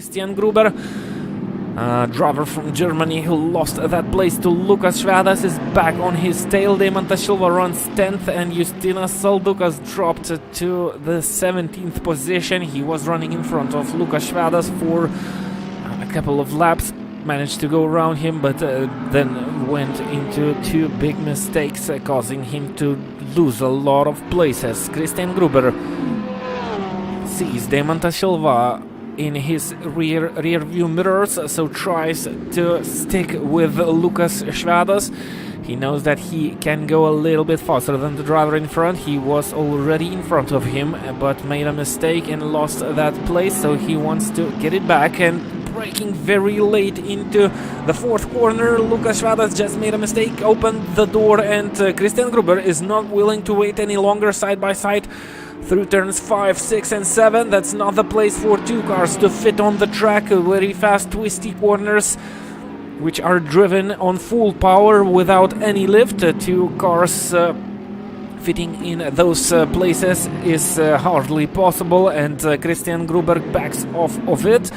Christian Gruber. Driver from Germany who lost that place to Lucas Schwadas is back on his tail. Damon Silva runs 10th and Justinas Saldukas dropped to the 17th position. He was running in front of Lucas Schwadas for a couple of laps, managed to go around him, but then went into two big mistakes, causing him to lose a lot of places. Christian Gruber sees Damon Silva in his rear view mirrors, so tries to stick with Lucas Schwadas. He knows that he can go a little bit faster than the driver in front. He was already in front of him, but made a mistake and lost that place, so he wants to get it back. And braking very late into the fourth corner, Lucas Schwadas just made a mistake, opened the door, and Christian Gruber is not willing to wait any longer side by side through turns 5, 6 and 7. That's not the place for two cars to fit on the track. Very fast twisty corners which are driven on full power without any lift. Two cars fitting in those places is hardly possible, and Christian Gruber backs off of it.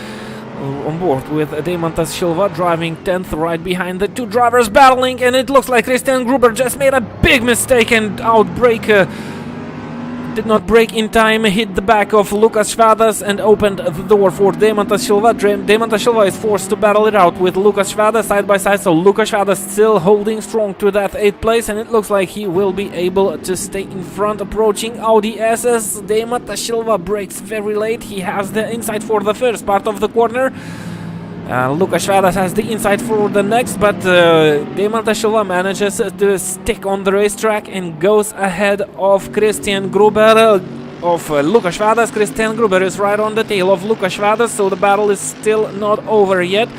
On board with Damon Silva driving 10th, right behind the two drivers battling, and it looks like Christian Gruber just made a big mistake and outbrake. Did not brake in time, hit the back of Lucas Schwadas and opened the door for Damon Silva. Damon Silva is forced to battle it out with Lucas Schwadas side by side, so Lucas Schwadas still holding strong to that 8th place, and it looks like he will be able to stay in front approaching Audi SS. Damon Silva brakes very late. He has the inside for the first part of the corner. Lucas Schwadas has the inside for the next, but Damon Silva manages to stick on the racetrack and goes ahead of Christian Gruber. Lucas Schwadas. Christian Gruber is right on the tail of Lucas Schwadas, so the battle is still not over yet.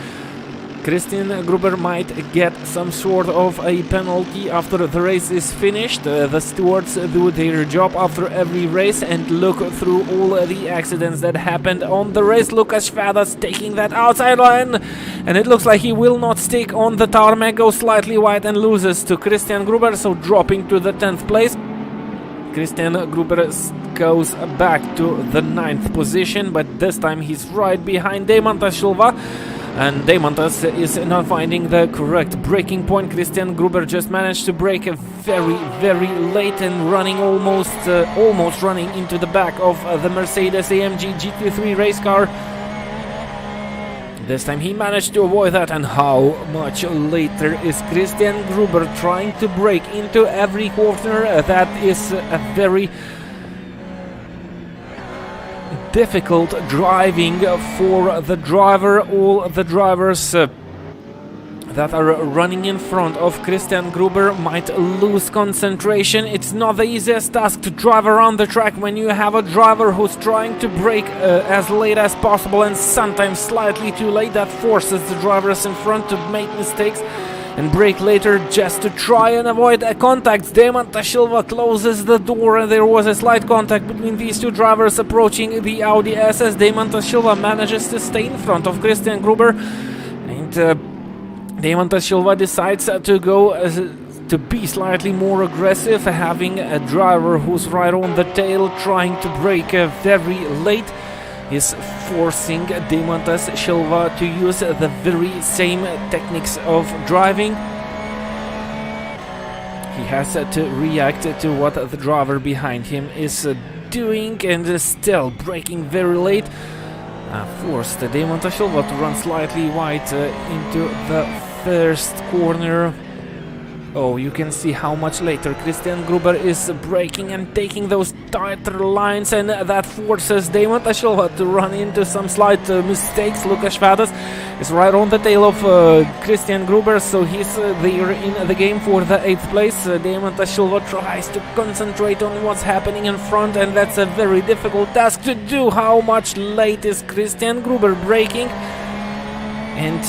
Christian Gruber might get some sort of a penalty after the race is finished. The stewards do their job after every race and look through all the accidents that happened on the race. Lucas Schwadas taking that outside line, and it looks like he will not stick on the tarmac, goes slightly wide and loses to Christian Gruber, so dropping to the 10th place. Christian Gruber goes back to the 9th position, but this time he's right behind Damon Silva. And Damon is not finding the correct braking point. Christian Gruber just managed to brake very late and running almost running into the back of the Mercedes-AMG GT3 race car. This time he managed to avoid that, and how much later is Christian Gruber trying to brake into every corner? That is a very difficult driving for the driver. All the drivers that are running in front of Christian Gruber might lose concentration. It's not the easiest task to drive around the track when you have a driver who's trying to brake as late as possible, and sometimes slightly too late. That forces the drivers in front to make mistakes and brake later just to try and avoid a contact. Damon Silva closes the door, and there was a slight contact between these two drivers approaching the Audi SS. Damon Silva manages to stay in front of Christian Gruber, and Damon Silva decides to go to be slightly more aggressive, having a driver who's right on the tail trying to brake very late. Is forcing Damon Silva to use the very same techniques of driving. He has to react to what the driver behind him is doing, and still braking very late. Forced Damon Silva to run slightly wide into the first corner. Oh, you can see how much later Christian Gruber is braking and taking those tighter lines, and that forces Damon Silva to run into some slight mistakes. Lucas Schwadas is right on the tail of Christian Gruber, so he's there in the game for the 8th place. Damon Silva tries to concentrate on what's happening in front, and that's a very difficult task to do. How much late is Christian Gruber braking? And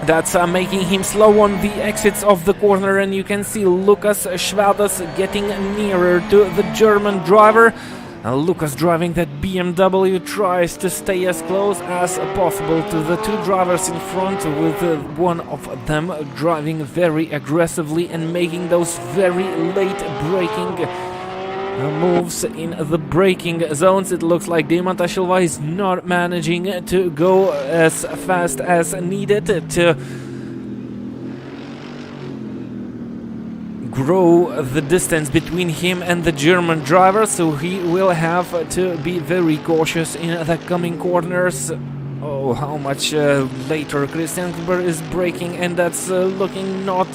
that's making him slow on the exits of the corner, and you can see Lucas Schwadas getting nearer to the German driver. Lucas, driving that BMW, tries to stay as close as possible to the two drivers in front, with one of them driving very aggressively and making those very late braking moves in the braking zones. It looks like Deimanta Silva is not managing to go as fast as needed to grow the distance between him and the German driver, so he will have to be very cautious in the coming corners. Oh, how much later Christian Gruber is braking, and that's looking not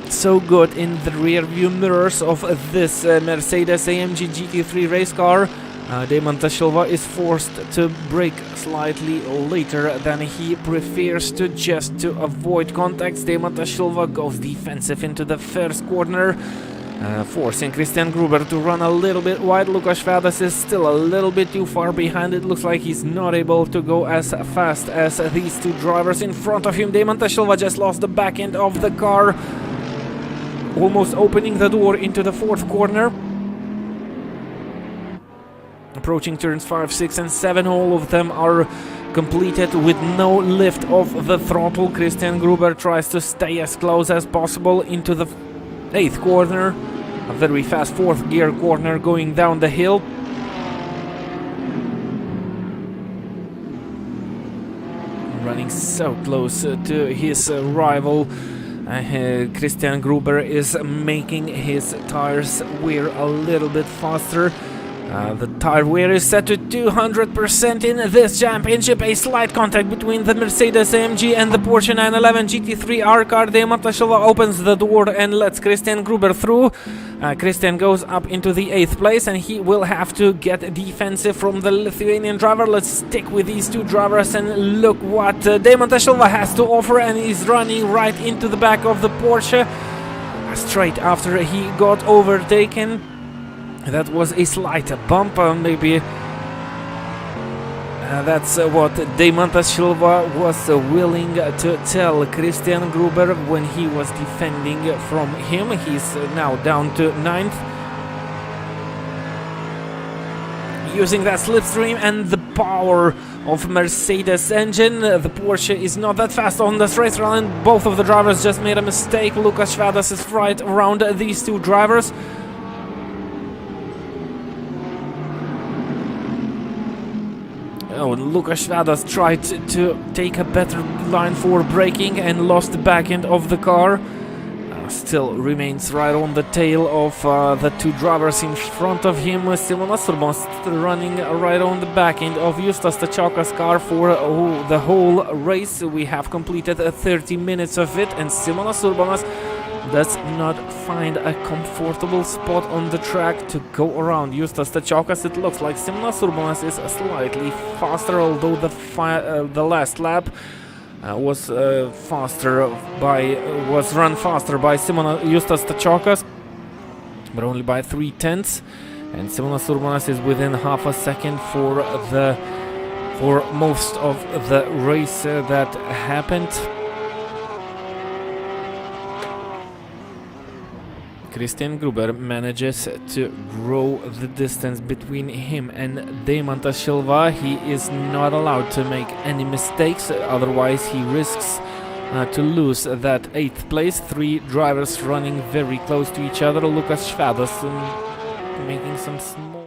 so good in the rear view mirrors of this Mercedes-AMG GT3 race car. Deimanta Silva is forced to brake slightly later than he prefers to, just to avoid contacts. Deimanta Silva goes defensive into the first corner, forcing Christian Gruber to run a little bit wide. Lukas Schwadas is still a little bit too far behind. It looks like he's not able to go as fast as these two drivers in front of him. Deimanta Silva just lost the back end of the car, almost opening the door into the fourth corner. Approaching turns 5, 6 and 7, all of them are completed with no lift of the throttle. Christian Gruber tries to stay as close as possible into the 8th corner, a very fast 4th gear corner going down the hill. Running so close to his rival. Christian Gruber is making his tires wear a little bit faster. The tire wear is set to 200% in this championship. A slight contact between the Mercedes-AMG and the Porsche 911 GT3 R car. Deimanta Silva opens the door and lets Christian Gruber through. Christian goes up into the 8th place, and he will have to get defensive from the Lithuanian driver. Let's stick with these two drivers and look what Deimanta Silva has to offer, and he's running right into the back of the Porsche straight after he got overtaken. That was a slight bump, maybe that's what Deimanta Silva was willing to tell Christian Gruber when he was defending from him. He's now down to 9th. Using that slipstream and the power of Mercedes engine, the Porsche is not that fast on this race run, and both of the drivers just made a mistake. Lukas Schwadas is right around these two drivers. Oh, Lukas Schwadas tried to take a better line for braking and lost the back end of the car. Still remains right on the tail of the two drivers in front of him. Simonas Urbanas running right on the back end of Justas Tačiokas car for the whole race. We have completed 30 minutes of it, and Simonas Urbanas does not find a comfortable spot on the track to go around Justas Tačiokas. It looks like Simonas Urbanas is slightly faster, although the last lap was run faster by Justas Tačiokas, but only by 0.3, and Simonas Urbanas is within half a second for most of the race that happened. Christian Gruber manages to grow the distance between him and Deimanta Silva. He is not allowed to make any mistakes, otherwise he risks to lose that 8th place. 3 drivers running very close to each other. Lukas Schwadas making some small